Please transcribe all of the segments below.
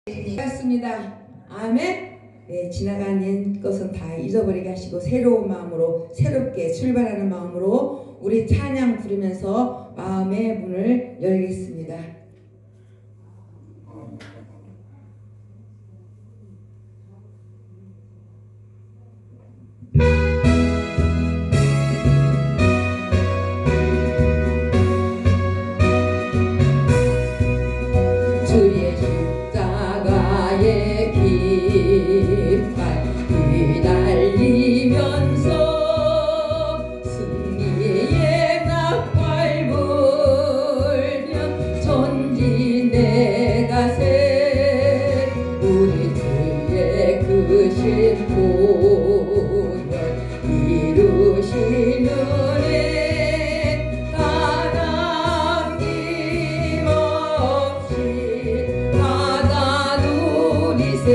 반갑습니다. 아멘. 네, 지나간 옛 것은 다 잊어버리게 하시고 새로운 마음으로 새롭게 출발하는 마음으로 우리 찬양 부르면서 마음의 문을 열겠습니다. 주의 십자가의 깃발 휘날리면서 승리의 나팔 불며 전진해 가세. 우리 주의 크신 보혈 이루신 은혜 가랑김 없이 받아 누리세.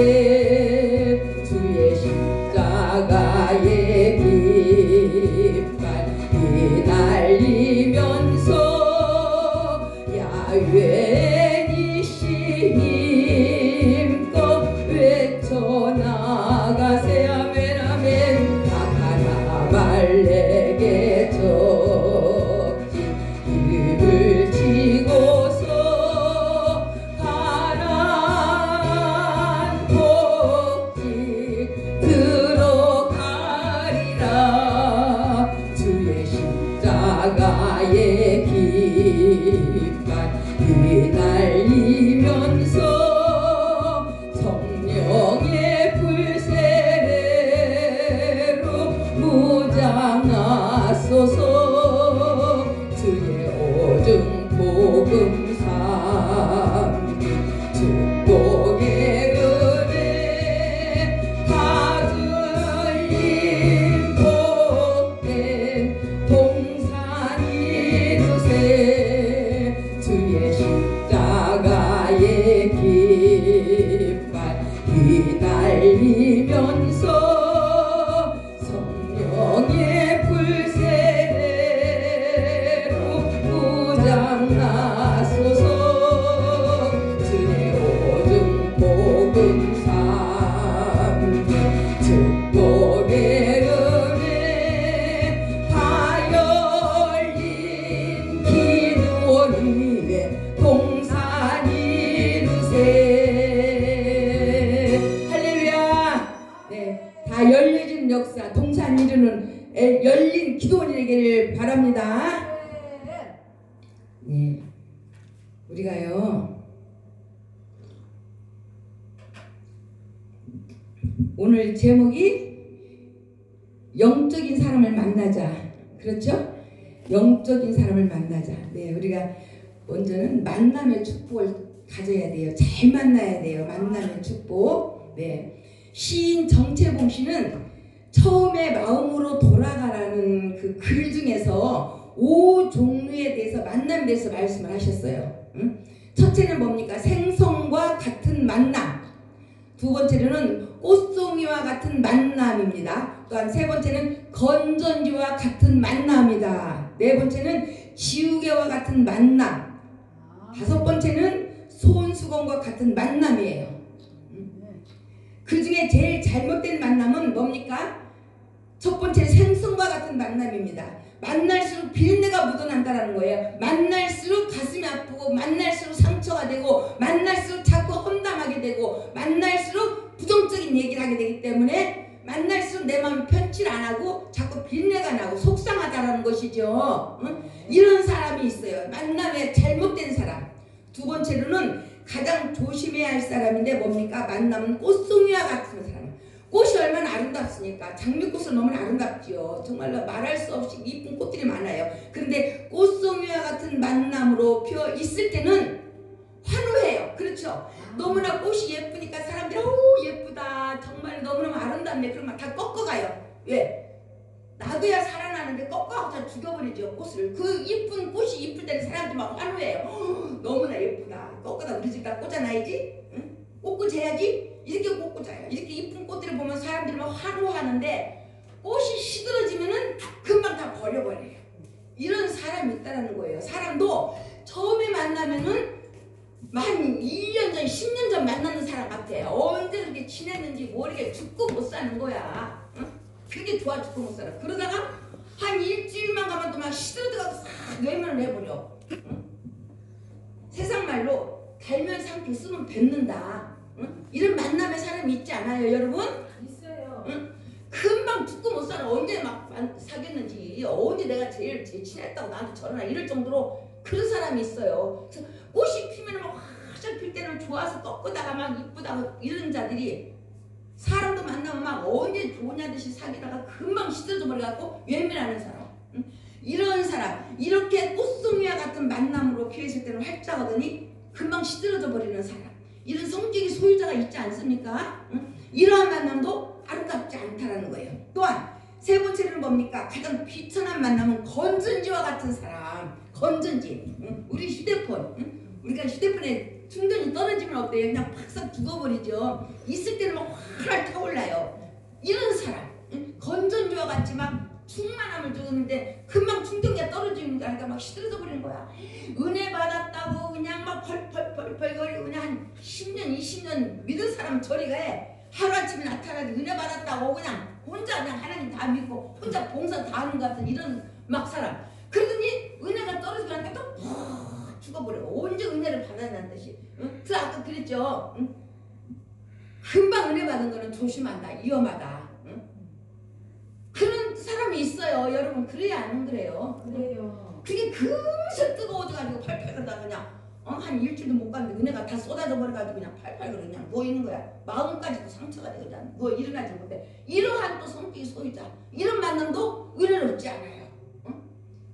주의 십자가의 깃발 휘날리면서 야훼 니시 힘껏 외쳐나가세. 아멘 아멘. 악한 아말렉의 적진 입을 치고서 가나안 복지 들어가리라. 주의 십자가의 깃발 휘날리면서 성령의 불세례로 무장하소서. 주의 오중 복음 삼기 축복의 은혜 가들림 복된 동산 이루세. 주의 십자가의 깃발 휘날리면서 성령의 불세례로 무장하소서. 주의 오중 복음 삼기 축복의 은혜 다 열린 기도 위에 동산 이루세. 할렐루야. 네, 다 열려진 역사 동산 이루는 열린 기도원이 되기를 바랍니다. 네, 우리가요 오늘 제목이 영적인 사람을 만나자. 그렇죠? 영적인 사람을 만나자. 네, 우리가 먼저는 만남의 축복을 가져야 돼요. 잘 만나야 돼요. 만남의 축복. 네, 시인 정채봉 씨는 처음에 마음으로 돌아가라는 그 글 중에서 5종류에 대해서 만남에 대해서 말씀을 하셨어요. 첫째는 뭡니까? 생선과 같은 만남. 두 번째로는 꽃송이와 같은 만남입니다. 또한 세 번째는 건전지와 같은 만남이다. 네 번째는 지우개와 같은 만남. 다섯 번째는 손수건과 같은 만남이에요. 그 중에 제일 잘못된 만남은 뭡니까? 첫 번째 생선과 같은 만남입니다. 만날수록 비린내가 묻어난다는 거예요. 만날수록 가슴이 아프고 만날수록 상처가 되고 만날수록 자꾸 험담하게 되고 만날수록 부정적인 얘기를 하게 되기 때문에 만날수록 내 마음이 편칠 안 하고 자꾸 비린내가 나고 속상하다라는 것이죠. 이런 사람이 있어요. 만남에 잘못된 사람. 두 번째로는 가장 조심해야 할 사람인데 뭡니까? 만남은 꽃송이와 같은 사람. 꽃이 얼마나 아름답습니까? 장미꽃은 너무 아름답지요. 정말로 말할 수 없이 이쁜 꽃들이 많아요. 그런데 꽃송이와 같은 만남으로 피어 있을 때는 환호해요. 그렇죠? 너무나 꽃이 예쁘니까 사람들이 오 예쁘다. 정말 너무너무 아름답네. 그러면 다 꺾어가요. 왜? 놔둬야 살아나는데 꺾어하고 다 죽여버리죠. 꽃을. 그 이쁜 꽃이 이쁠 때는 사람들이 막 환호해요. 너무나 예쁘다. 꺾어다 우리 집 다 꽂아놔야지. 응? 꽂고 재야지. 이렇게 꽂고 자요. 이렇게 이쁜 꽃들을 보면 사람들이 막 환호하는데 꽃이 시들어지면은 금방 다 버려버려요. 이런 사람이 있다는 거예요. 사람도 처음에 만나면은 한 1년 전, 10년 전 만나는 사람 모르게 죽고 못 사는 거야. 응? 그게 좋아 죽고 못 살아. 그러다가 한 일주일만 가면 또 막 시들어들어가서 싹 뇌면을 해버려. 응? 세상 말로 달면 삼킬 쓰면 뱉는다. 응? 이런 만남의 사람이 있지 않아요, 여러분? 있어요. 응? 금방 죽고 못 살아. 언제 막 사귀었는지, 언제 내가 제일 친했다고 나한테 전화 이럴 정도로 그런 사람이 있어요. 그래서 꽃이 피면 막 활짝 필 때는 좋아서 꺾다가 막 이쁘다고 이런 자들이 사람도 만나면 막 언제 좋냐 듯이 사귀다가 금방 시들어져 버려갖고 외면하는 사람. 응? 이런 사람, 이렇게 꽃송이와 같은 만남으로 피했을 때는 활짝하더니 금방 시들어져 버리는 사람. 이런 성격의 소유자가 있지 않습니까? 응? 이러한 만남도 아름답지 않다라는 거예요. 또한 세 번째는 뭡니까? 가장 비천한 만남은 건전지와 같은 사람. 건전지. 응? 우리 휴대폰. 응? 우리가 휴대폰에 충전이 떨어지면 어때요? 그냥 팍싹 죽어버리죠. 있을 때는 막 활활 타올라요. 이런 사람. 응? 건전지와 같이 막 충만함을 주는데 금방 충전기가 떨어지는 거니까 막 시들어져 버리는 거야. 은혜 받았다고 그냥 막 펄펄펄펄거리고 그냥 한 10년 20년 믿은 사람 저리가 해. 하루아침에 나타나지 은혜 받았다고 그냥 혼자 그냥 하나님 다 믿고 혼자 봉사 다 하는 것 같은 이런 막 사람. 그러더니 은혜가 떨어지고 나니까 또 푹 죽어버려. 언제 은혜를 받았냐는 듯이. 응? 그래서 아까 그랬죠. 응? 금방 은혜 받은 거는 조심한다. 위험하다. 응? 그런 사람이 있어요. 여러분 그래야 안 그래요? 그래요. 그게 금세 뜨거워져가지고 팔팔 그러다 그냥 한 일주일도 못 갔는데 은혜가 다 쏟아져 버려가지고 그냥 팔팔 그냥 누워있는 거야. 마음까지도 상처가 되고 그냥 누워 일어나지 못해. 이러한 또 성격의 소유자 이런 만남도 은혜롭지 않아요. 응?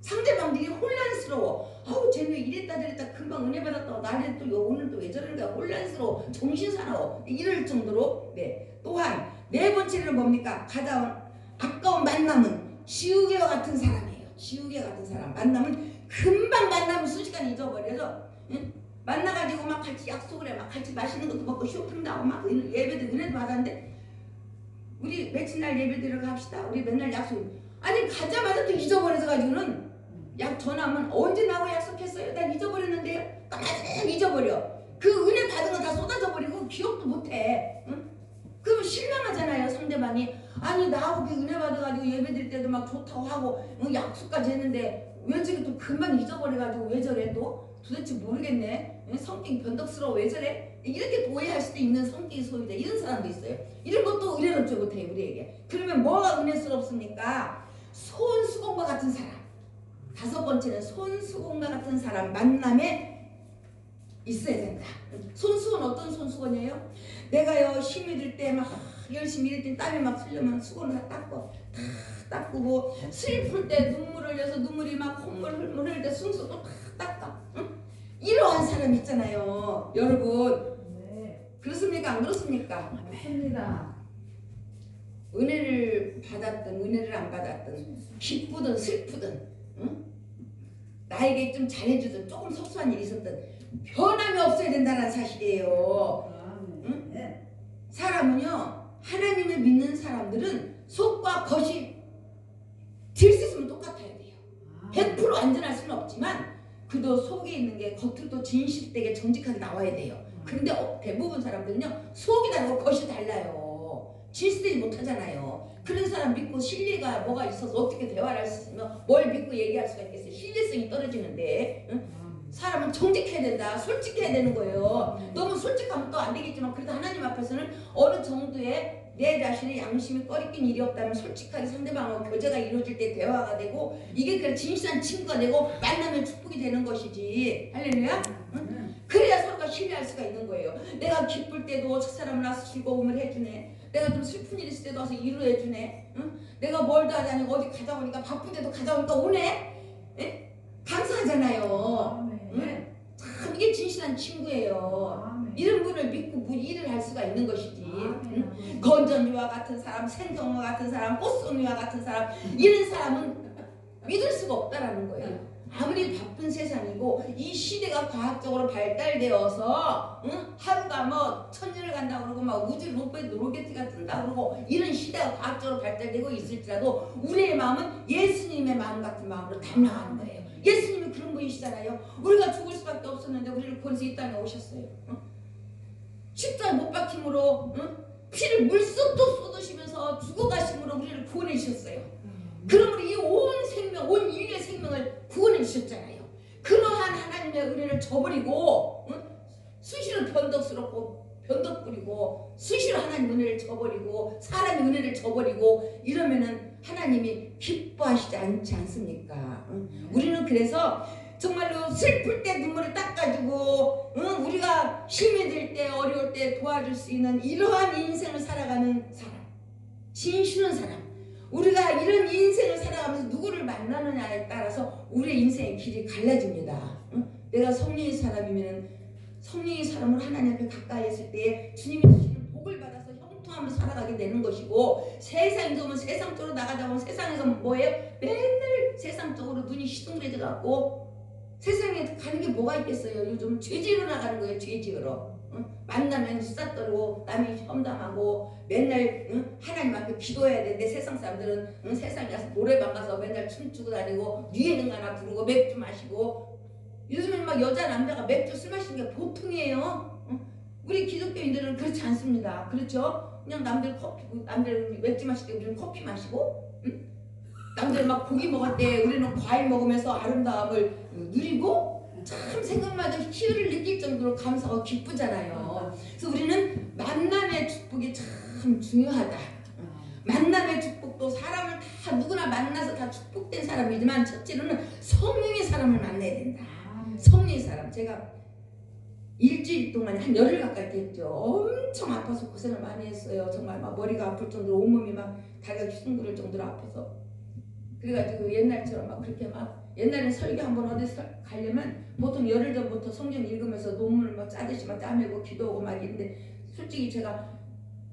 상대방들이 혼란스러워. 아우 쟤는 이랬다 저랬다 금방 은혜 받았다고 나를 또 오늘 또 왜 저러는 거야. 혼란스러워. 정신사나워. 이럴 정도로. 네. 또한 네 번째는 뭡니까? 가장 아까운 만남은 지우개와 같은 사람이에요. 지우개 같은 사람. 만남은 금방 만나면 순식간에 잊어버려서 응? 만나가지고 막 같이 약속을 해. 막 같이 맛있는 것도 먹고 쇼핑도 하고 막 예배도 은혜도 받았는데 우리 며칠 날 예배 들어갑시다. 우리 맨날 약속. 아니 가자마자 또 잊어버려서 가지고는 약 전화하면 언제 나하고 약속했어요? 난 잊어버렸는데요. 까마득 잊어버려. 그 은혜 받은 거 다 쏟아져 버리고 기억도 못해. 응? 그러면 실망하잖아요. 상대방이. 아니 나하고 그 은혜 받아가지고 예배드릴 때도 막 좋다고 하고 약속까지 했는데 왜 저기 또 금방 잊어버려가지고 왜 저래 또? 도대체 모르겠네. 성격이 변덕스러워 왜 저래? 이렇게 오해할 수도 있는 성격의 소유자 이런 사람도 있어요. 이런 것도 은혜롭지 못해요 우리에게. 그러면 뭐가 은혜스럽습니까? 손수건과 같은 사람. 다섯 번째는 손수건과 같은 사람 만남에 있어야 된다. 손수건 어떤 손수건이에요? 내가요 힘이 들 때 막 열심히 일할 때 땀이 막 흘려면 수건을 다 닦고 다 닦고 슬플 때 눈물 흘려서 눈물이 막 콧물 흘릴 때 손수건 다 닦아. 응? 이러한 사람 있잖아요 여러분. 네. 그렇습니까 안 그렇습니까? 맞습니다. 은혜를 받았든 은혜를 안 받았든 기쁘든 슬프든 응? 나에게 좀 잘해주든 조금 속수한 일이 있었든 변함이 없어야 된다는 사실이에요. 응? 사람은요 하나님을 믿는 사람들은 속과 겉이 들 수 있으면 똑같아야 돼요. 100% 안전할 수는 없지만 그도 속에 있는 게 겉으로 또 진실되게 정직하게 나와야 돼요. 그런데 대부분 사람들은요 속이 다르고 겉이 달라요. 진실되지 못하잖아요. 그런 사람 믿고 신뢰가 뭐가 있어서 어떻게 대화를 할 수 있으면 뭘 믿고 얘기할 수가 있겠어요. 신뢰성이 떨어지는데. 응? 사람은 정직해야 된다. 솔직해야 되는 거예요. 너무 솔직하면 또 안 되겠지만 그래도 하나님 앞에서는 어느 정도의 내 자신의 양심이 꺼리낀 일이 없다면 솔직하게 상대방하고 교제가 이루어질 때 대화가 되고 이게 그냥 진실한 친구가 되고 만나면 축복이 되는 것이지. 할렐루야? 응? 그래야 서로가 신뢰할 수가 있는 거예요. 내가 기쁠 때도 저 사람은 와서 즐거움을 해주네. 내가 좀 슬픈 일 있을 때도 와서 위로해주네. 응? 내가 뭘도 하지 않고 어디 가다 보니까 바쁠 때도 가다 보니까 오네. 에? 감사하잖아요. 응? 참 이게 진실한 친구예요. 이런 분을 믿고 일을 할 수가 있는 것이지. 응? 건전지와 같은 사람, 생정과 같은 사람, 꽃송이와 같은 사람 이런 사람은 믿을 수가 없다라는 거예요. 아무리 바쁜 세상이고 이 시대가 과학적으로 발달되어서 응? 하루가 뭐 천년을 간다 그러고 막 우주 로켓가 뜬다 그러고 이런 시대가 과학적으로 발달되고 있을지라도 우리의 마음은 예수님의 마음 같은 마음으로 담당하는 거예요. 예수님이 그런 분이시잖아요. 우리가 죽을 수밖에 없었는데 우리를 구원해서 이 땅에 오셨어요. 응? 십자가 못 박힘으로 응? 피를 물속도 쏟으시면서 죽어가심으로 우리를 구원해 주셨어요. 그러므로 이 온 생명, 온 인류의 생명을 구원해 주셨잖아요. 그러한 하나님의 은혜를 저버리고 수시로 변덕 부리고 수시로 하나님 은혜를 저버리고 사람의 은혜를 저버리고 이러면은 하나님이 기뻐하시지 않지 않습니까? 우리는 그래서 정말로 슬플 때 눈물을 닦아주고 우리가 힘이 들 때 어려울 때 도와줄 수 있는 이러한 인생을 살아가는 사람, 진실한 사람. 우리가 이런 인생을 살아가면서 누구를 만나느냐에 따라서 우리의 인생의 길이 갈라집니다. 내가 성령의 사람이면 성령의 사람으로 하나님 앞에 가까이 했을 때 주님이 주시는 복을 받아서 형통하면서 살아가게 되는 것이고, 세상에 오면 세상 쪽으로 나가다 보면 세상에서 뭐예요? 맨날 세상 쪽으로 눈이 시둥그레져 갖고 세상에 가는 게 뭐가 있겠어요? 요즘 죄지으로 나가는 거예요. 죄지으로. 만나면 수다 떨고 남이 험담하고 맨날 하나님 앞에 기도해야 되는데, 세상 사람들은 세상에 가서 노래방 가서 맨날 춤추고 다니고 유행은 가나 부르고 맥주 마시고. 요즘엔 막 여자 남자가 맥주 술 마시는 게 보통이에요. 우리 기독교인들은 그렇지 않습니다. 그렇죠? 그냥 남들 맥주 마실 때 우리는 커피 마시고, 남들 막 고기 먹을 때 우리는 과일 먹으면서 아름다움을 누리고, 참 생각마다 희열을 느낄 정도로 감사하고 기쁘잖아요. 그래서 우리는 만남의 축복이 참 중요하다. 만남의 축복도 사람을 다 누구나 만나서 다 축복된 사람이지만 첫째로는 성령의 사람을 만나야 된다. 성령의 사람. 제가 일주일 동안 한 열흘 가까이 됐죠. 엄청 아파서 고생을 많이 했어요. 정말 막 머리가 아플 정도로 온몸이 막 다리가 휘둥그럴 정도로 아파서. 그래가지고 옛날처럼 막 그렇게 막, 옛날에 설교 한번 어디 가려면 보통 열흘 전부터 성경 읽으면서 논문을 막 짜듯이 막 짜매고 기도하고 막 이런데, 솔직히 제가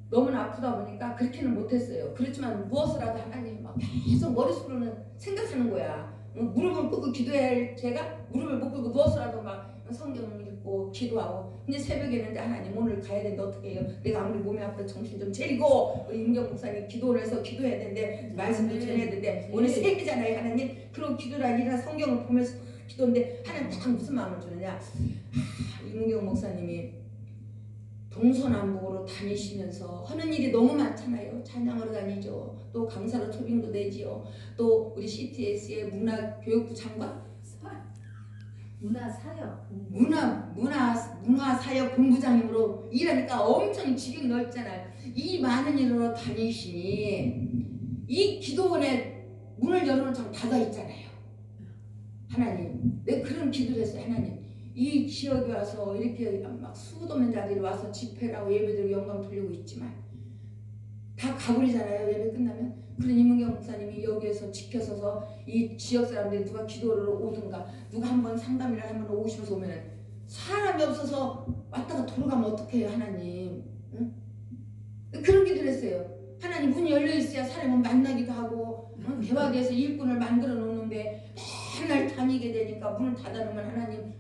너무나 아프다 보니까 그렇게는 못했어요. 그렇지만 무엇을 하도 하나님 막 계속 머릿속으로는 생각하는 거야. 무릎을 꿇고 기도해야 할 제가 무릎을 못 꿇고 무엇을 하도 막 성경을 읽고 기도하고. 근데 새벽에는 하나님 오늘 가야 되는데 어떻게 해요? 내가 아무리 몸이 아프다 정신 좀 차리고, 임경 목사님 기도를 해서 기도해야 되는데 말씀도 전해야 되는데 오늘 새벽이잖아요. 하나님 그런 기도를 아니라 성경을 보면서 기도인데 하나님 딱 무슨 마음을 주느냐. 임경 목사님이 동서남북으로 다니시면서 하는 일이 너무 많잖아요. 찬양으로 다니죠. 또 강사로 초빙도 되지요. 또 우리 CTS의 문화교육부 장관, 문화사역 본부장님으로 일하니까 엄청 지경이 넓잖아요. 이 많은 일으로 다니시니 이 기도원에 문을 열어놓은 장 닫아 있잖아요. 하나님, 내가 그런 기도를 했어요. 하나님, 이 지역에 와서 이렇게 막 수도면자들이 와서 집회라고 예배드리고 영광 돌리고 있지만 다 가버리잖아요. 예배 끝나면. 그런 임은경 목사님이 여기에서 지켜서서 이 지역 사람들이 누가 기도를 오든가 누가 한번 상담이라 한번 오고 싶어서 오면 사람이 없어서 왔다가 돌아가면 어떡해요. 하나님. 응? 그런 기도를 했어요. 하나님, 문이 열려있어야 사람을 만나기도 하고 개화대에서 일꾼을 만들어 놓는데 맨날 다니게 되니까 문을 닫아놓으면 하나님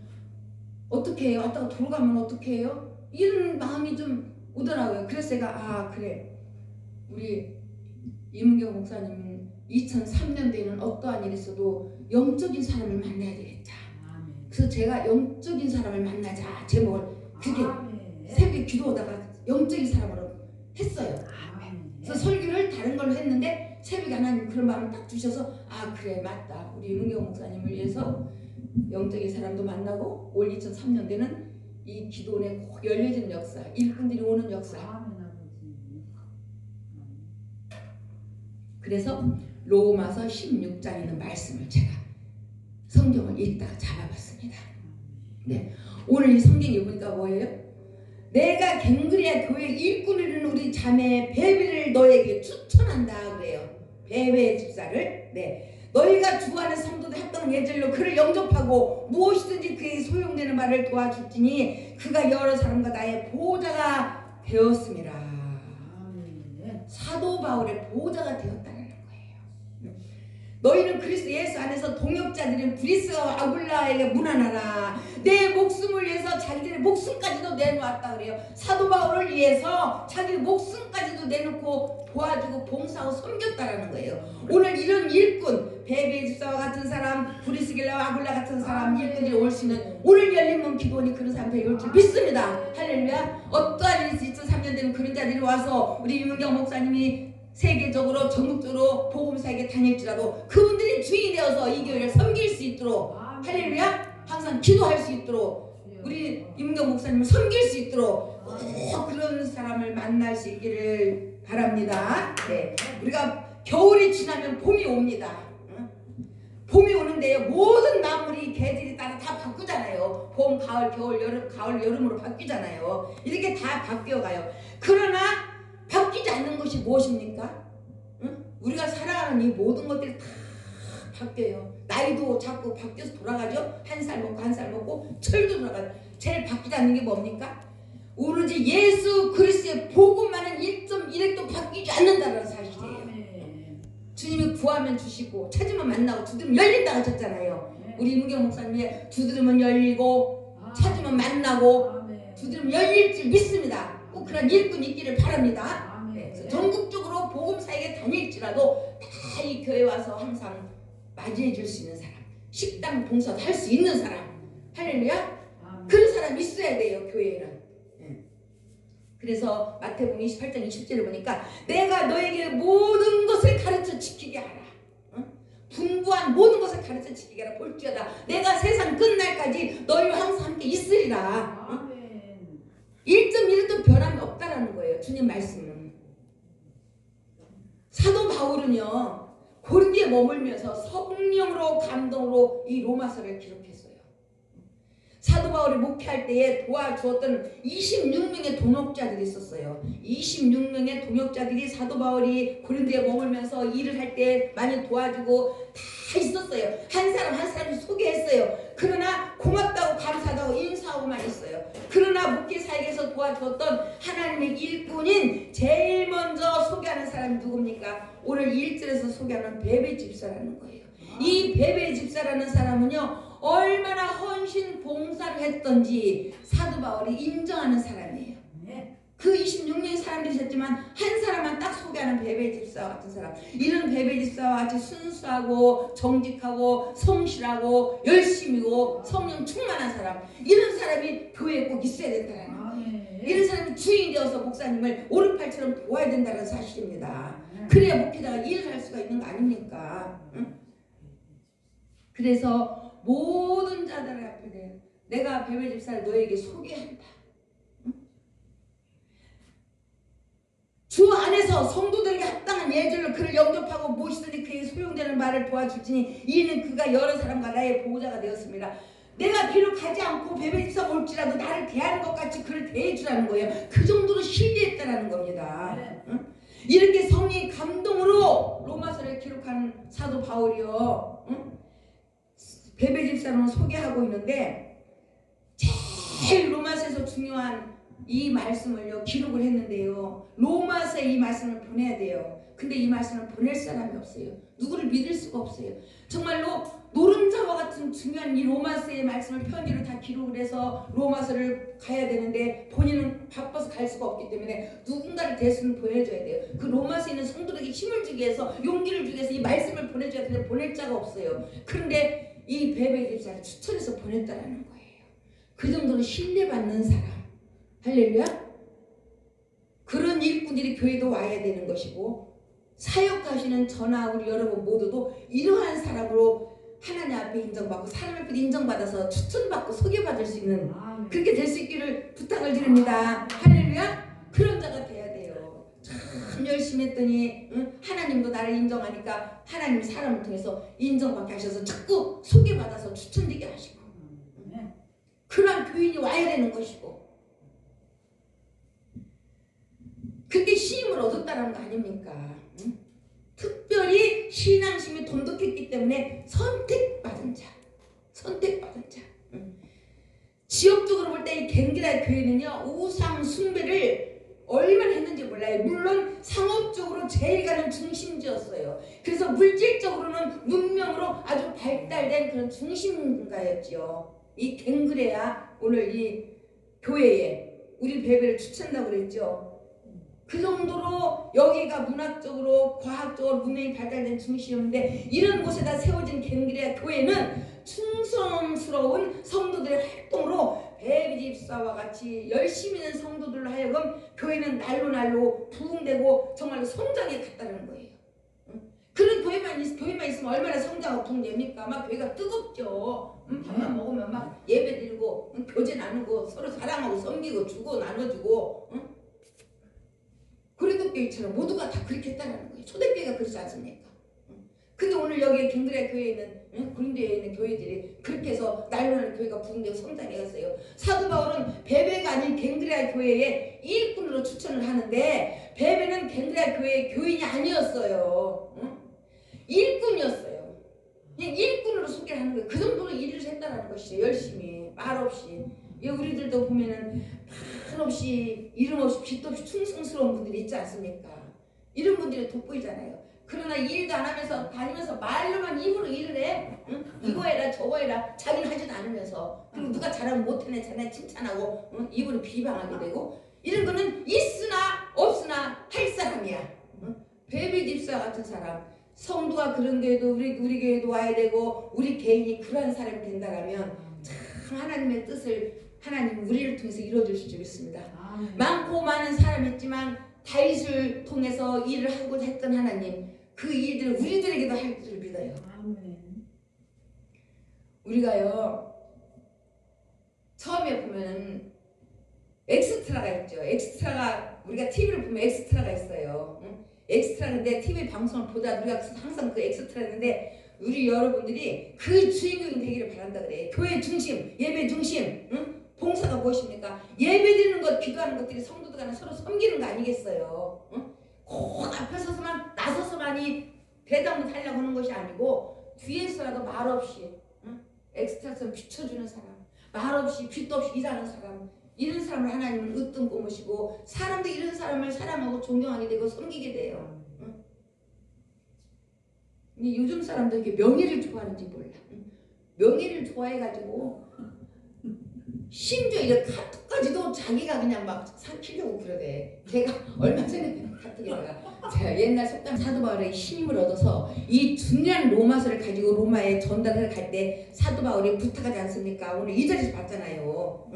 어떻게 해요? 왔다가 돌아가면 어떻게 해요? 이런 마음이 좀 오더라고요. 그래서 제가 그래, 우리 임은경 목사님은 2003년도에는 어떠한 일이 있어도 영적인 사람을 만나야 되겠다. 그래서 제가 영적인 사람을 만나자 제목을, 그게 새벽에 기도하다가 영적인 사람으로 했어요. 그래서 설교를 다른 걸로 했는데 새벽에 하나님 그런 마음을 딱 주셔서 그래 맞다, 우리 임은경 목사님을 위해서 영적인 사람도 만나고 올 2003년도에는 이 기도원에 꼭 열려지는 역사, 일꾼들이 오는 역사. 그래서 로마서 16장에 있는 말씀을 제가 성경을 읽다가 잡아봤습니다. 네, 오늘 이 성경에 보니까 뭐예요? 내가 갱그리아 교회 일꾼을 이루는 우리 자매 베베를 너에게 추천한다 그래요. 베베 집사를. 네, 너희가 주하는 성도들 합당한 예절로 그를 영접하고 무엇이든지 그에게 소용되는 말을 도와줄지니 그가 여러 사람과 나의 보호자가 되었습니다. 사도 바울의 보호자가 되었다는 거예요. 너희는 그리스도 예수 안에서 동역자들인 브리스와 아굴라에게 문안하라. 내 목숨을 위해서 자기들의 목숨까지도 내놓았다 그래요. 사도 바울을 위해서 자기 목숨까지도 내놓고 도와주고 봉사하고 섬겼다라는 거예요. 오늘 이런 일꾼, 베베 집사와 같은 사람, 브리스길라와 아굴라 같은 사람 일꾼들이 올 수 있는 오늘 열린 문 기도원이 그런 사람들이 올 줄 믿습니다. 할렐루야. 어떠한 일이 2003년 되면 그런 목회자들이 와서 우리 유문경 목사님이 세계적으로 전국적으로 복음사에게 다닐지라도 그분들이 주인이 되어서 이 교회를 섬길 수 있도록 할렐루야 항상 기도할 수 있도록 우리 임경 목사님을 섬길 수 있도록 꼭 그런 사람을 만날 수 있기를 바랍니다. 네. 우리가 겨울이 지나면 봄이 옵니다. 봄이 오는데요. 모든 나물이 계절이 따라 다 바꾸잖아요. 봄, 가을, 겨울, 여름, 가을, 여름으로 바뀌잖아요. 이렇게 다 바뀌어가요. 그러나 바뀌지 않는 것이 무엇입니까? 우리가 살아가는 이 모든 것들이 다 바뀌어요. 나이도 자꾸 바뀌어서 돌아가죠. 한 살 먹고 한 살 먹고 철도 돌아가요. 제일 바뀌지 않는 게 뭡니까? 오로지 예수 그리스도의 복음만은 1.1핵도 바뀌지 않는다는 사실이에요. 주님이 구하면 주시고 찾으면 만나고 두드리면 열린다 하셨잖아요. 우리 이문경 목사님이 두드리면 열리고 찾으면 만나고 두드리면 열릴 줄 믿습니다. 꼭 그런 일꾼 있기를 바랍니다. 네. 전국적으로 복음사에게 다닐지라도 다 이 교회 와서 항상 맞이해 줄 수 있는 사람, 식당 봉사도 할 수 있는 사람, 할렐루야? 그런 사람이 있어야 돼요, 교회에는. 그래서 마태복음 28장 20절을 보니까 내가 너에게 모든 것을 가르쳐 지키게 하라. 분부한 모든 것을 가르쳐 지키게 하라. 볼지어다 내가 세상 끝날까지 너희와 항상 함께 있으리라. 1.1도 변함이 없다라는 거예요. 주님 말씀은. 사도 바울은요 고린도에 머물면서 성령으로 감동으로 이 로마서를 기록했어요. 사도 바울이 목회할 때에 도와주었던 26명의 동역자들이 있었어요. 26명의 동역자들이 사도 바울이 고린도에 머물면서 일을 할 때 많이 도와주고 다 있었어요. 한 사람 한 사람씩 소개했어요. 그러나 고맙다고 감사하다고 인사하고만 있어요. 그러나 목회사역에서 도와주었던 하나님의 일꾼인 제일 먼저 소개하는 사람이 누굽니까? 오늘 1절에서 소개하는 베베 집사라는 거예요. 이 베베 집사라는 사람은요 얼마나 헌신 봉사를 했던지 사도 바울이 인정하는 사람이에요. 그 26명의 사람들이 있었지만 한 사람만 딱 소개하는 베베 집사와 같은 사람. 이런 베베 집사와 같이 순수하고 정직하고 성실하고 열심히고 성령 충만한 사람. 이런 사람이 교회에 꼭 있어야 된다는 거예요. 이런 사람이 주인이 되어서 목사님을 오른팔처럼 도와야 된다는 사실입니다. 그래야 목회자가 일을 할 수가 있는 거 아닙니까? 응? 그래서 모든 자들 앞에 내가 베베 집사를 너에게 소개한다. 주 안에서 성도들에게 합당한 예절로 그를 영접하고 모시더니 그에게 소용되는 말을 도와줄지니 이는 그가 여러 사람과 나의 보호자가 되었습니다. 내가 비록 가지 않고 베베 집사가 올지라도 나를 대하는 것 같이 그를 대해주라는 거예요. 그 정도로 신뢰했다라는 겁니다. 응? 이렇게 성령의 감동으로 로마서를 기록한 사도 바울이요. 응? 베베 집사는 소개하고 있는데 제일 로마서에서 중요한 이 말씀을요 기록을 했는데요. 로마서에 이 말씀을 보내야 돼요. 근데 이 말씀을 보낼 사람이 없어요. 누구를 믿을 수가 없어요. 정말로 노른자와 같은 중요한 이 로마서의 말씀을 편지로 다 기록을 해서 로마서를 가야 되는데 본인은 바빠서 갈 수가 없기 때문에 누군가를 대신 보내줘야 돼요. 그 로마서에 있는 성도들에게 힘을 주기 위해서 용기를 주기 위해서 이 말씀을 보내줘야 되는데 보낼 자가 없어요. 그런데 이 베베 집사를 추천해서 보냈다라는 거예요. 그 정도로 신뢰받는 사람. 할렐루야. 그런 일꾼들이 교회도 와야 되는 것이고 사역하시는 저나 우리 여러분 모두도 이러한 사람으로 하나님 앞에 인정받고 사람 앞에 인정받아서 추천받고 소개받을 수 있는 그렇게 될 수 있기를 부탁을 드립니다. 할렐루야. 그런 자가 돼야 돼요. 참 열심히 했더니 하나님도 나를 인정하니까 하나님이 사람을 통해서 인정받게 하셔서 자꾸 소개받아서 추천되게 하시고 그런 교인이 와야 되는 것이고 그게 힘을 얻었다는 거 아닙니까? 응? 특별히 신앙심이 돈독했기 때문에 선택받은 자. 응? 지역적으로 볼 때 이 갱기라 교회는요 우상 숭배를 얼마나 했는지 몰라요. 물론 상업적으로 제일 가는 중심지였어요. 그래서 물질적으로는 문명으로 아주 발달된 그런 중심가였지요. 이 갱그레야 오늘 이 교회에 우리 베베를 추천한다고 그랬죠. 그 정도로 여기가 문학적으로 과학적으로 문명이 발달된 중심인데 이런 곳에다 세워진 갱그레아 교회는 충성스러운 성도들의 활동으로 베비 집사와 같이 열심히 있는 성도들로 하여금 교회는 날로 부흥되고 정말로 성장에 갔다는 거예요. 그런 교회만 있으면 얼마나 성장하고 부흥됩니까? 막 교회가 뜨겁죠. 밥만 먹으면 막 예배 드리고 교제 나누고 서로 사랑하고 섬기고 주고 나눠주고 고린도교회처럼 모두가 다 그렇게 했다는 거예요. 초대교회가 그렇지 않습니까? 근데 오늘 여기 갱그레아 교회에 있는 고린도에 있는 교회들이 그렇게 해서 날로 교회가 부흥되고 성장해갔어요. 사도 바울은 베베가 아닌 갱그레아 교회의 일꾼으로 추천을 하는데 베베는 갱그레아 교회의 교인이 아니었어요. 일꾼이었어요. 그냥 일꾼으로 소개를 하는 거예요. 그 정도로 일을 했다는 것이죠. 열심히 말없이. 우리들도 보면은 말 없이 이름 없이 빚도 없이 충성스러운 분들이 있지 않습니까? 이런 분들이 돋보이잖아요. 그러나 일도 안 하면서 다니면서 말로만 입으로 일을 해. 응? 이거 해라 저거 해라 자기는 하지도 않으면서 그리고 누가 잘하면 못해내 자네 칭찬하고 입으로 비방하게 되고 이런 거는 있으나 없으나 할 사람이야. 베베 집사 같은 사람 성도가 그런데도 우리 교회도 와야 되고 우리 개인이 그러한 사람이 된다라면 참 하나님의 뜻을 하나님 우리를 통해서 이루어질 수 있습니다. 많고 많은 사람이 있지만 다윗을 통해서 일을 하고자 했던 하나님 그 일들을 우리들에게도 할 줄 믿어요. 우리가요 처음에 보면은 엑스트라가 있죠. 엑스트라가 우리가 TV를 보면 엑스트라가 있어요. 엑스트라인데 TV 방송을 보다 우리가 항상 그 엑스트라인데 우리 여러분들이 그 주인공이 되기를 바란다 그래. 교회 중심, 예배 중심, 봉사가 무엇입니까? 예배 드리는 것, 기도하는 것들이 성도들 간에 서로 섬기는 거 아니겠어요? 꼭 앞에 서서만 나서서만이 대답을 하려고 하는 것이 아니고 뒤에서라도 말없이 엑스트라처럼 비춰주는 사람, 말없이 빚도 없이 일하는 사람 이런 사람을 하나님은 으뜸 꼬으시고 사람도 이런 사람을 사랑하고 존경하게 되고 섬기게 돼요. 근데 요즘 사람들 이렇게 명예를 좋아하는지 몰라. 명예를 좋아해가지고 심지어 이렇게 카톡까지도 자기가 그냥 막 삼키려고 그러대. 제가 얼마 전에 카톡에다가 제가 옛날 속담 사도 바울의 힘을 얻어서 이 중요한 로마서를 가지고 로마에 전달을 갈 때 사도 바울이 부탁하지 않습니까? 오늘 이 자리에서 봤잖아요.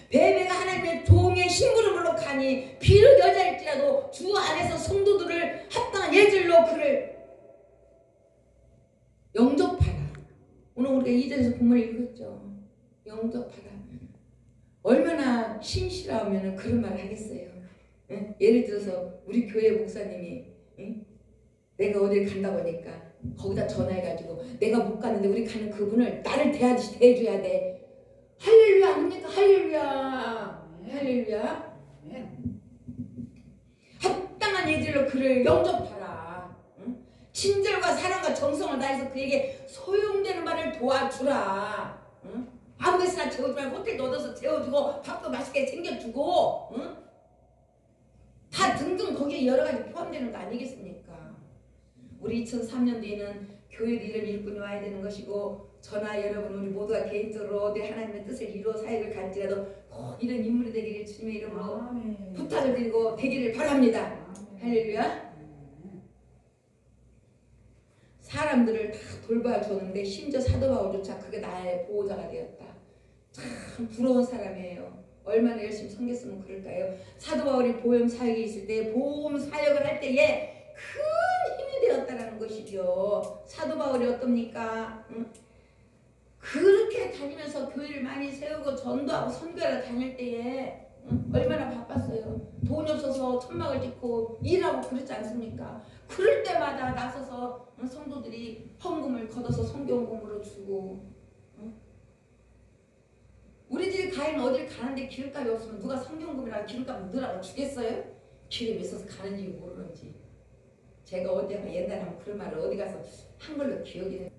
베베가 하나님의 종의 심부름으로 가니 비록 여자일지라도 주 안에서 성도들을 합당한 예절로 그를 영접하라. 오늘 우리가 이 자리에서 본문을 읽었죠. 영접하라. 얼마나 신실하면 그런 말을 하겠어요. 응? 예를 들어서 우리 교회 목사님이 내가 어딜 간다고 하니까 거기다 전화해가지고 내가 못 가는데 우리 가는 그분을 나를 대하듯이 대해줘야 돼. 할렐루야 아닙니까? 할렐루야. 할렐루야. 합당한 예절로 그를 영접하라. 응? 친절과 사랑과 정성을 다해서 그에게 소용되는 말을 도와주라. 응? 아무데서나 재워주지 말고 호텔도 얻어서 재워주고 밥도 맛있게 챙겨주고 응? 다 등등 거기에 여러 가지 포함되는 거 아니겠습니까? 우리 2003년도에는 교회도 이런 일꾼이 와야 되는 것이고 저나 여러분 우리 모두가 개인적으로 내 하나님의 뜻을 이루어 사역을 갈지라도 꼭 이런 인물이 되기를 주님의 이름으로 부탁을 드리고 되기를 바랍니다. 할렐루야. 사람들을 다 돌봐줬는데 심지어 사도 바울조차 그게 나의 보호자가 되었다. 참 부러운 사람이에요. 얼마나 열심히 섬겼으면 그럴까요? 사도 바울이 보험 사역에 있을 때 보험 사역을 할 때에 큰 힘이 되었다는 것이죠. 사도 바울이 어떻습니까? 그렇게 다니면서 교회를 많이 세우고 전도하고 선교하러 다닐 때에 얼마나 바빴어요. 돈이 없어서 천막을 짓고 일하고 그렇지 않습니까? 그럴 때마다 나서서 성도들이 헌금을 걷어서 성경공으로 주고 우리들이 가인 어딜 가는데 기름값이 없으면 누가 성경금이랑 기름값 넣으라고 주겠어요? 기름이 있어서 가는지 모르는지 제가 어디가 옛날에 한번 그런 말을 어디 가서 한 걸로 기억이 돼요.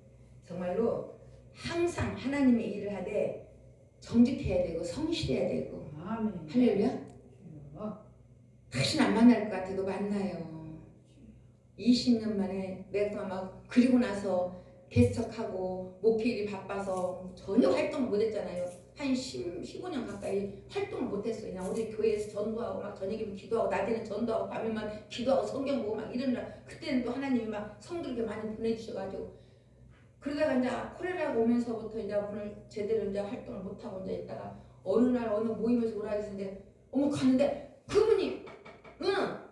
정말로 항상 하나님의 일을 하되 정직해야 되고 성실해야 되고 아멘. 할렐루야. 다시 안 만날 것 같아도 만나요. 20년 만에 내가 막 그리고 나서 개척하고 목회일이 바빠서 전혀 활동을 못했잖아요. 한 15년 가까이 활동을 못했어요. 그냥 어디 교회에서 전도하고 막 저녁이면 기도하고 낮에는 전도하고 밤에만 기도하고 성경 보고 막 이러느라 그때는 또 하나님이 막 성도를 이렇게 많이 보내주셔가지고 그러다가 이제 코로나가 오면서부터 이제 오늘 제대로 이제 활동을 못하고 이제 있다가 어느 날 어느 모임에서 오라 했는데 어머 갔는데 그분이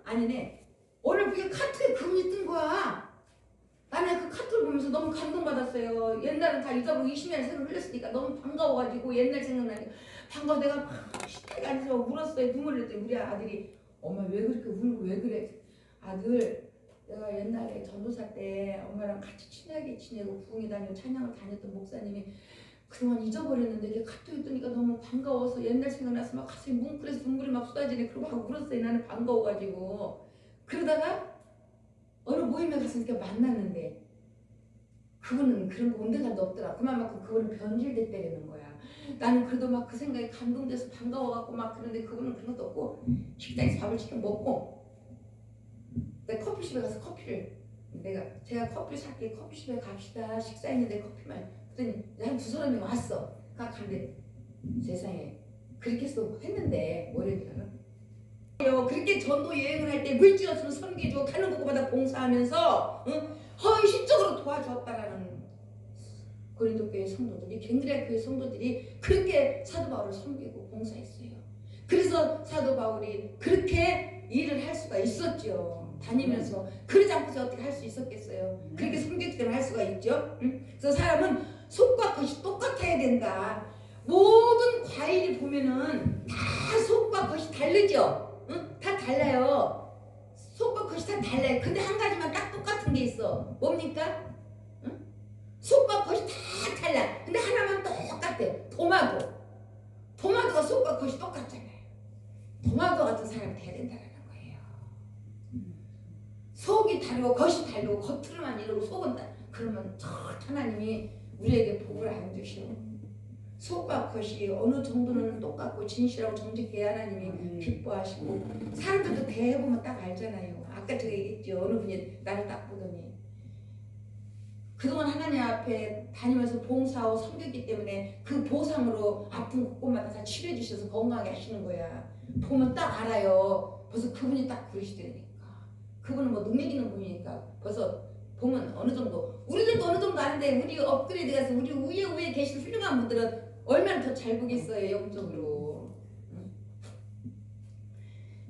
아니네 오늘 그게 카트에 그분이 뜬 거야. 나는 그 카트를 보면서 너무 감동받았어요. 옛날은 다 잊어버리고 20년의 세월을 흘렸으니까 너무 반가워가지고 옛날 생각나니까 반가워. 내가 막 식탁에 앉아서 울었어요. 눈물을 흘렸더니 우리 아들이 엄마 왜 그렇게 울고 왜 그래? 아들 내가 옛날에 전도사 때 엄마랑 같이 친하게 지내고 부흥회 다니고 찬양을 다녔던 목사님이 그동안 잊어버렸는데 이게 카톡에 뜨니까 너무 반가워서 옛날 생각나서 막 가슴이 뭉클해서 눈물이 막 쏟아지네. 그러고 막 울었어요. 나는 반가워가지고. 그러다가 어느 모임에 가서 이렇게 만났는데 그분은 그런 거 온데간도 없더라. 그만큼 그분은 변질됐다는 거야. 나는 그래도 막 그 생각에 감동돼서 반가워갖고 막 그런데 그분은 그런 것도 없고 식당에서 밥을 시켜 먹고 내가 커피숍에 가서 커피를 제가 커피 살게 커피숍에 갑시다 식사했는데 커피만 그랬더니 한 두 사람이 왔어. 근데 세상에 그렇게 해서 했는데 뭐래더라. 그렇게 전도 여행을 할 때 물질없으면 섬기고 가는 곳마다 봉사하면서 헌신적으로 도와주었다라는 고린도 교회 성도들이 갱그레아 교회 성도들이 그렇게 사도 바울을 섬기고 봉사했어요. 그래서 사도 바울이 그렇게 일을 할 수가 있었죠. 다니면서 그러지 않고서 어떻게 할 수 있었겠어요. 그렇게 섬겼기 때문에 할 수가 있죠. 그래서 사람은 속과 겉이 똑같아야 된다. 모든 과일이 보면은 다 속과 겉이 다르죠. 다 달라요. 속과 겉이 다 달라요. 근데 한 가지만 딱 똑같은 게 있어. 뭡니까? 속과 겉이 다 달라. 근데 하나만 똑같아. 토마토가 속과 겉이 똑같잖아요. 토마토 같은 사람이 돼야 된다는 거예요. 속이 다르고 겉이 다르고 겉으로만 이러고 속은 다 그러면 하나님이 우리에게 복을 안 주셔. 속과 겉이 어느 정도는 똑같고 진실하고 정직해야 하나님이 기뻐하시고 사람들도 대해보면 딱 알잖아요. 아까 제가 얘기했죠. 어느 분이 나를 딱 보더니 그동안 하나님 앞에 다니면서 봉사하고 섬겼기 때문에 그 보상으로 아픈 곳곳마다 다 치료해 주셔서 건강하게 하시는 거야. 보면 딱 알아요. 벌써 그분이 딱 그러시더니까. 그분은 뭐 능력 있는 분이니까 벌써 보면 어느 정도 우리들도 어느 정도 아는데 우리 업그레이드 가서 우리 위에 계신 훌륭한 분들은 얼마나 더 잘 보겠어요. 영적으로.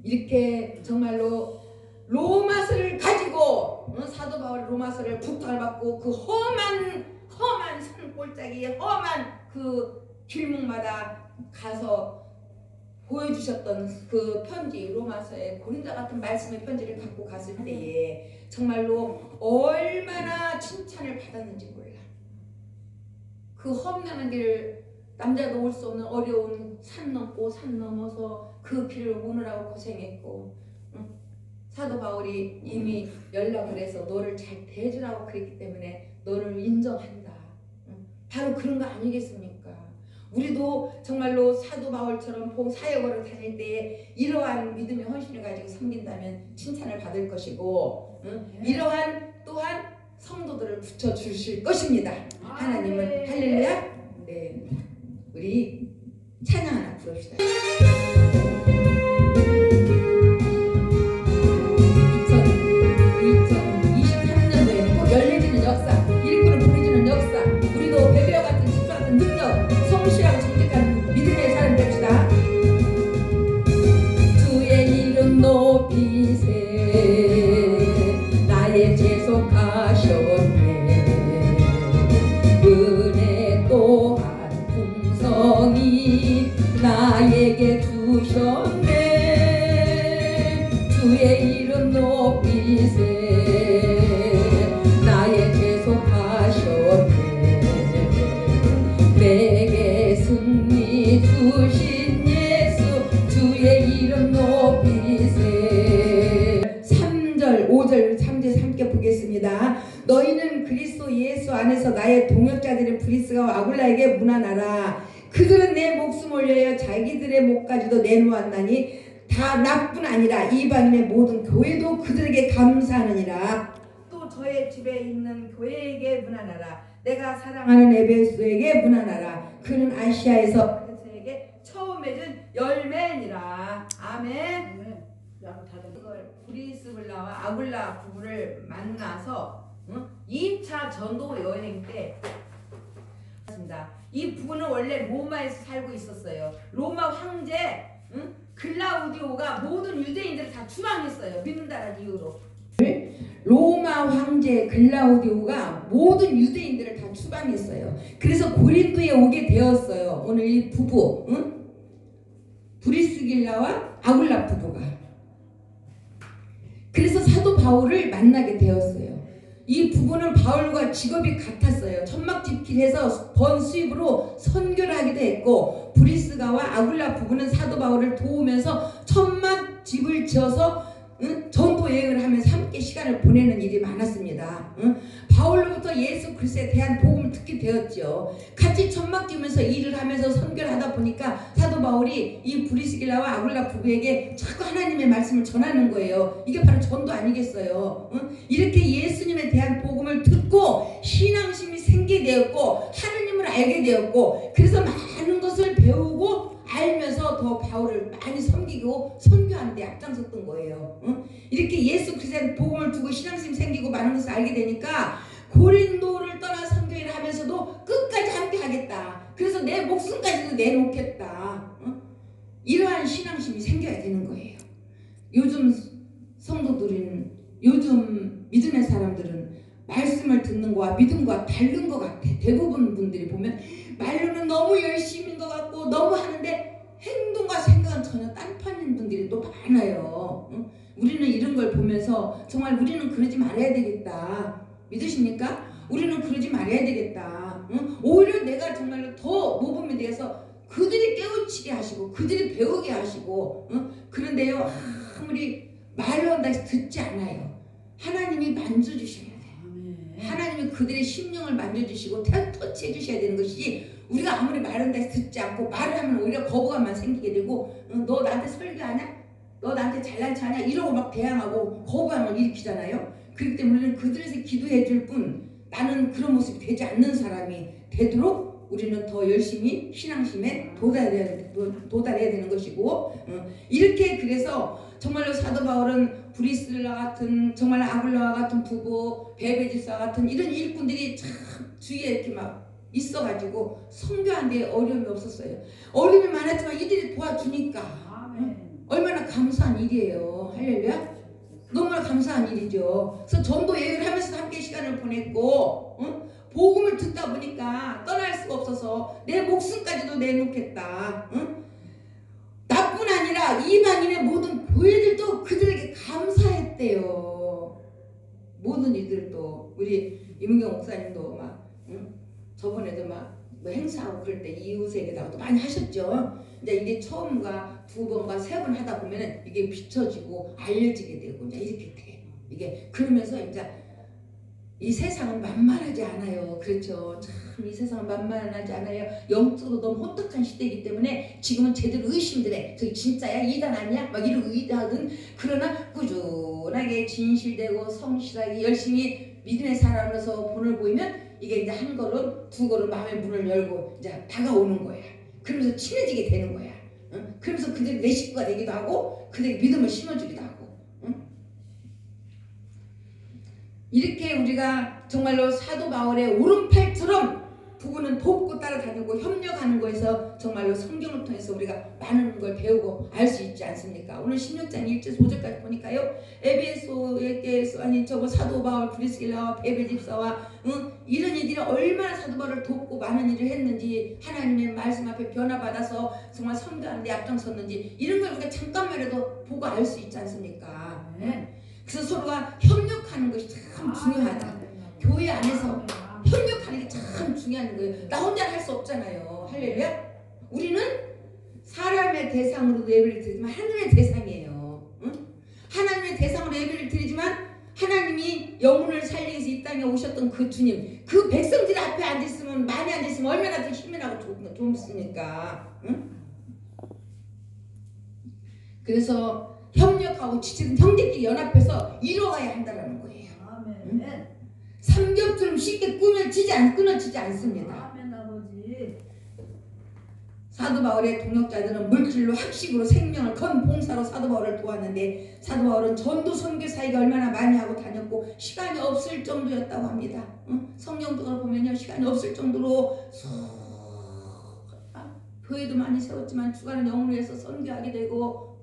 이렇게 정말로 로마서를 가지고 사도 바울이 로마서를 부탁을 받고 그 험한 산골짜기 험한 그 길목마다 가서 보여주셨던 그 편지 로마서의 고린도 같은 말씀의 편지를 갖고 갔을 때에 정말로 얼마나 칭찬을 받았는지 몰라. 그 험난한 길을 남자도 올 수 없는 어려운 산 넘고 산 넘어서 그 길을 오느라고 고생했고 사도 바울이 이미 연락을 해서 너를 잘 대해주라고 그랬기 때문에 너를 인정한다. 바로 그런 거 아니겠습니까? 우리도 정말로 사도 바울처럼 사역을 다닐 때에 이러한 믿음의 헌신을 가지고 섬긴다면 칭찬을 받을 것이고 이러한 또한 성도들을 붙여주실 것입니다. 하나님은 할렐루야. 네, 우리 찬양 하나 부릅시다. 2023년도에는 꼭 열려지는 역사, 일꾼을 보내주는 역사, 우리도 베베와 같은 집사 같은 능력, 성실하고 정직한 믿음의 사람 됩시다. 주의 이름 높이세 나의 재속하셨네 은혜 또한 풍성히 나에게 주셨네 주의 이름 높이세 나의 재속하셨네 내게 승리 주신 예수 주의 이름 높이세 3절 5절 3절 함께 보겠습니다. 너희는 그리스도 예수 안에서 나의 동역자들인 브리스가와 아굴라에게 문안하라. 그들은 내 목숨을 위하여 자기들의 목까지도 내놓았나니 다 나뿐 아니라 이방인의 모든 교회도 그들에게 감사하느니라. 또 저의 집에 있는 교회에게 문안하라. 내가 사랑하는 에베소에게 문안하라. 그는 아시아에서 그리스에게 처음 맺은 열매니라. 아멘. 이걸 브리스블라와 아굴라 부부를 만나서 2차 전도 여행 때 이 부부는 원래 로마에서 살고 있었어요. 로마 황제 글라우디오가 모든 유대인들을 다 추방했어요. 믿는다는 이유로. 로마 황제 글라우디오가 모든 유대인들을 다 추방했어요. 그래서 고린도에 오게 되었어요. 오늘 이 부부, 브리스길라와 아굴라 부부가. 그래서 사도 바울을 만나게 되었어요. 이 부부는 바울과 직업이 같았어요. 천막집길에서 번 수입으로 선교를 하기도 했고, 브리스가와 아굴라 부부는 사도 바울을 도우면서 천막집을 지어서 전도 여행을 하면서 함께 시간을 보내는 일이 많았습니다. 바울로부터 예수 그리스도에 대한 복음을 듣게 되었죠. 같이 천막 지으면서 일을 하면서 선교를 하다 보니까 사도 바울이 이 브리스길라와 아굴라 부부에게 자꾸 하나님의 말씀을 전하는 거예요. 이게 바로 전도 아니겠어요? 이렇게 예수님에 대한 복음을 듣고 신앙심이 생기게 되었고 하나님을 알게 되었고, 그래서 많은 것을 배우고 알면서 더 바울을 많이 섬기고 선교하는 데 앞장섰던 거예요. 이렇게 예수 그리스도의 복음을 두고 신앙심이 생기고 많은 것을 알게 되니까 고린도를 떠나 선교를 하면서도 끝까지 함께 하겠다. 그래서 내 목숨까지도 내놓겠다. 이러한 신앙심이 생겨야 되는 거예요. 요즘 성도들은, 요즘 믿음의 사람들은 말씀을 듣는 거와 믿음과 다른 것 같아. 대부분 분들이 보면 말로는 너무 열심인 것 같고 너무 하는데 행동과 생각은 전혀 딴판인 분들이 또 많아요. 우리는 이런 걸 보면서 정말 우리는 그러지 말아야 되겠다. 믿으십니까? 우리는 그러지 말아야 되겠다. 오히려 내가 정말로 더 모범이 돼서 그들이 깨우치게 하시고 그들이 배우게 하시고, 그런데요 아무리 말로 한다 해서 듣지 않아요. 하나님이 만져주셔야 돼요. 하나님이 그들의 심령을 만져주시고 터치해 주셔야 되는 것이지, 우리가 아무리 말한다 해서 듣지 않고 말을 하면 오히려 거부감만 생기게 되고, 너 나한테 설교하냐? 너 나한테 잘난 체 하냐? 이러고 막 대항하고 거부감을 일으키잖아요. 그렇기 때문에 우리는 그들에서 기도해 줄 뿐, 나는 그런 모습이 되지 않는 사람이 되도록 우리는 더 열심히 신앙심에 도달해야 되는 것이고, 이렇게 그래서 정말로 사도 바울은 브리스라 같은, 정말 아굴라와 같은 부부, 베베지스와 같은 이런 일꾼들이 참 주위에 이렇게 막 있어가지고 선교하는 데 어려움이 없었어요. 어려움이 많았지만 이들이 도와주니까 얼마나 감사한 일이에요. 할렐루야. 너무나 감사한 일이죠. 그래서 전도 여행을 하면서 함께 시간을 보냈고, 복음을 듣다 보니까 떠날 수가 없어서 내 목숨까지도 내놓겠다. 나뿐 아니라 이방인의 모든 교회들도 그들에게 감사했대요. 모든 이들도. 우리 이문경 목사님도 막 저번에도 막 뭐 행사하고 그럴 때 이웃에게다가도 많이 하셨죠. 이제 이게 처음과 두 번과 세 번 하다 보면은 이게 비춰지고 알려지게 되고 이제 이렇게 돼. 이게 그러면서 이제 이 세상은 만만하지 않아요. 그렇죠. 참 이 세상은 만만하지 않아요. 영적으로 너무 혼탁한 시대이기 때문에 지금은 제대로 의심들 해. 저기 진짜야? 이단 아니야? 막 이런 의하든, 그러나 꾸준하게 진실되고 성실하게 열심히 믿음의 사람으로서 본을 보이면 이게 이제 한 걸음 두 걸음 마음의 문을 열고 이제 다가오는 거야. 그러면서 친해지게 되는 거야. 그러면서 그들이 내 식구가 되기도 하고 그들이 믿음을 심어주기도 하고. 이렇게 우리가 정말로 사도 바울의 오른팔처럼 부부는 돕고 따라다니고 협력하는 거에서 정말로 성경을 통해서 우리가 많은 걸 배우고 알 수 있지 않습니까? 오늘 16장 1절 5절까지 보니까요, 에베소에게서 아니 저거 사도 바울 브리스길라와 베베 집사와 이런 이들이 얼마나 사도 바울을 돕고 많은 일을 했는지, 하나님의 말씀 앞에 변화받아서 정말 선교하는 데 앞장섰는지, 이런 걸 우리가 잠깐만이라도 보고 알 수 있지 않습니까? 그래서 서로가 협력하는 것이 참 중요하다. 교회 안에서 협력하는 게 참 중요한 거예요. 나 혼자 할 수 없잖아요. 할렐루야. 우리는 사람의 대상으로도 예배를 드리지만 하나님의 대상이에요. 하나님의 대상으로 예배를 드리지만 하나님이 영혼을 살리기 위해서 이 땅에 오셨던 그 주님, 그 백성들 앞에 앉아있으면, 많이 앉아있으면 얼마나 더 힘이 나고 좋습니까? 그래서 협력하고 지치는 형제끼리 연합해서 이뤄가야 한다는 거예요. 아멘. 삼겹처럼 쉽게 끊어지지 않습니다. 아멘 아버지. 사도 바울의 동역자들은 물질로 학식으로 생명을 건 봉사로 사도 바울을 도왔는데, 사도 바울은 전도 선교 사역을 얼마나 많이 하고 다녔고 시간이 없을 정도였다고 합니다. 성경적으로 보면요, 시간이 없을 정도로 교회도 많이 세웠지만 주간은 영으로 해서 선교하게 되고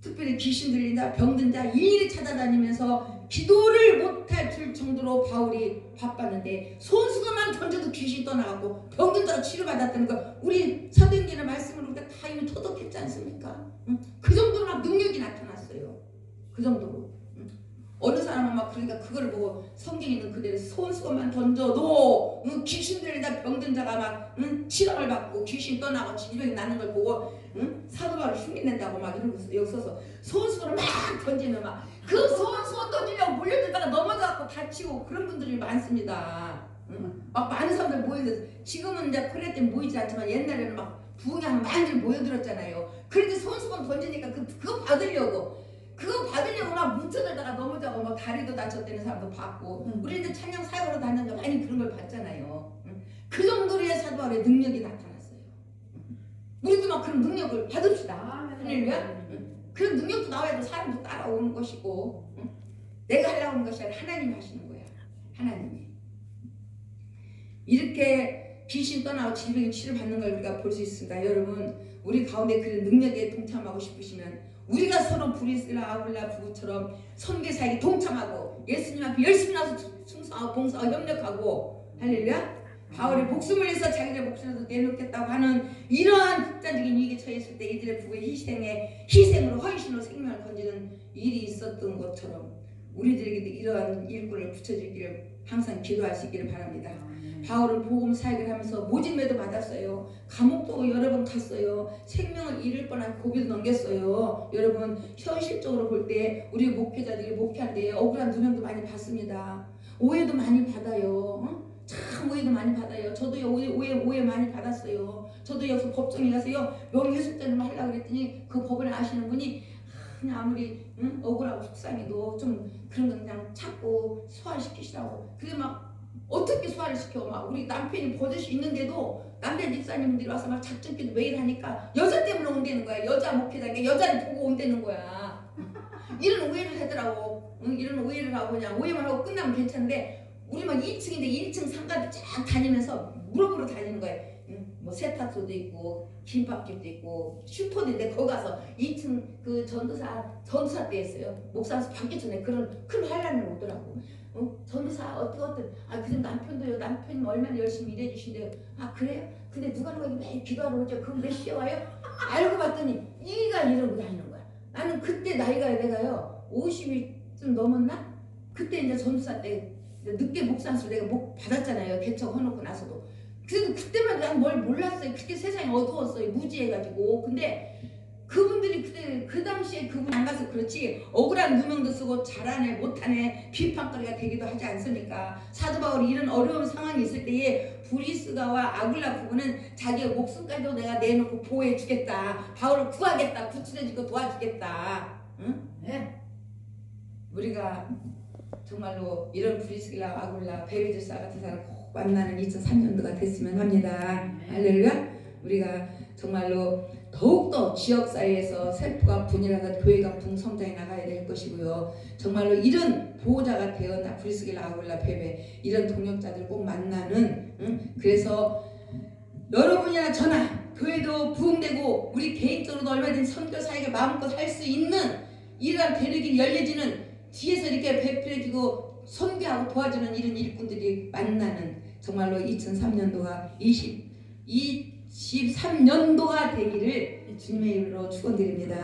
특별히 귀신 들린다 병든 자 일일이 찾아다니면서 기도를 못할 줄 정도로 바울이 바빴는데 손수건만 던져도 귀신 떠나가고 병든 자가 치료받았다는 거 우리 사도행전의 말씀을 우리가 다 이미 토독했지 않습니까? 그 정도로 막 능력이 나타났어요. 그 정도로. 어느 사람은 막 그러니까 그걸 보고 성경에 있는 그대로 손수건만 던져도 귀신 들린다 병든 자가 막 치료를 받고 귀신 떠나고 질병이 나는 걸 보고 사도 바울을 흉내낸다고 막 이러고 여기 써서 손수건을 막 던지면 막 그 손수건 던지려고 몰려들다가 넘어져갖고 다치고 그런 분들이 많습니다. 막 많은 사람들 모여들 지금은 이제 코로나 때문에 모이지 않지만 옛날에는 막 부흥이 한 많이들 모여들었잖아요. 그런데 손수건 던지니까 그거 받으려고 막 뭉쳐들다가 넘어져고 막 다리도 다쳤다는 사람도 봤고 우리는 찬양 사역으로 다니는 많이 그런 걸 봤잖아요. 그 정도의 사도 바울의 능력이 나타났어요. 우리도 막 그런 능력을 받읍시다. 할렐루야. 그런 능력도 나와야 사람도 따라오는 것이고 내가 하려고 하는 것이 아니라 하나님이 하시는 거야. 하나님이 이렇게 귀신 떠나고 질병이 치료받는 걸 우리가 볼 수 있습니다. 여러분 우리 가운데 그런 능력에 동참하고 싶으시면 우리가 서로 브리스라 아굴라 부부처럼 선교사에게 동참하고 예수님 앞에 열심히 나서 충성하고 봉사하고 협력하고 할렐루야. 바울이 목숨을 내서 자기의 목숨을 내놓겠다고 하는 이러한 극단적인 위기에 처했을 때 이들의 부부의 희생으로 헌신으로 생명을 건지는 일이 있었던 것처럼 우리들에게도 이러한 일꾼을 붙여주기를 항상 기도할 수 있기를 바랍니다. 바울은 복음 사역을 하면서 모진매도 받았어요. 감옥도 여러 번 갔어요. 생명을 잃을 뻔한 고비도 넘겼어요. 여러분 현실적으로 볼 때 우리 목회자들이 목회할 때 억울한 누명도 많이 받습니다. 오해도 많이 받아요. 참 오해도 많이 받아요. 저도 오해 많이 받았어요. 저도 여기서 법정에 가서요 명예훼손죄를 하려고 그랬더니 그 법을 아시는 분이 그냥 아무리 억울하고 속상해도 좀 그런 거 그냥 찾고 소화시키시라고. 그게 막 어떻게 소화를 시켜? 막 우리 남편이 버젓이 있는데도 남자 집사님들이 와서 막 작전기도 매일 하니까 여자 때문에 온다는 거야. 여자 목회자가 여자를 보고 온다는 거야. 이런 오해를 하더라고. 이런 오해를 하고 그냥 오해만 하고 끝나면 괜찮은데 우리 막 2층인데 1층 상가를 쫙 다니면서 물어보러 다니는 거예요. 뭐 세탁소도 있고 김밥집도 있고 슈퍼도 있는데 거기 가서 2층 그 전도사 때 했어요. 목사에서 받기 전에 그런 큰 환란을 오더라고. 전도사 어떤 그럼 남편도요. 남편이 얼마나 열심히 일해주신대요. 아 그래요? 근데 누가 매일 기도하러 오죠. 그럼 몇 시에 와요? 알고 봤더니 이가 이러고 다니는 거야. 나는 그때 나이가 내가요 50이 좀 넘었나? 그때 이제 전도사 때 늦게 목사한테 내가 목 받았잖아요. 개척해놓고 나서도. 그래도 그때만 난 뭘 몰랐어요. 그때 세상이 어두웠어요. 무지해가지고. 근데 그분들이 그때 그 당시에 그분 안 가서 그렇지 억울한 누명도 쓰고 잘하네 못하네 비판거리가 되기도 하지 않습니까? 사도 바울이 이런 어려운 상황이 있을 때에 브리스가와 아굴라 부부는 자기의 목숨까지도 내가 내놓고 보호해 주겠다. 바울을 구하겠다. 구출해주고 도와주겠다. 응? 네. 우리가 정말로 이런 브리스라 아굴라 베베드사 같은 사람 꼭 만나는 2003년도가 됐으면 합니다. 할렐루야. 우리가 정말로 더욱더 지역사회에서 셀프가 분열하고 교회가 붕성장해 나가야 될 것이고요. 정말로 이런 보호자가 되었나 브리스라 아굴라 베베 이런 동역자들 꼭 만나는 그래서 여러분이나 저나 교회도 부흥되고 우리 개인적으로도 얼마든지 선교 사역을 마음껏 할 수 있는 이러한 대륙이 열려지는 뒤에서 이렇게 배필해주고 선교하고 도와주는 이런 일꾼들이 만나는 정말로 2003년도가 23년도가 되기를 주님의 이름으로 축원드립니다.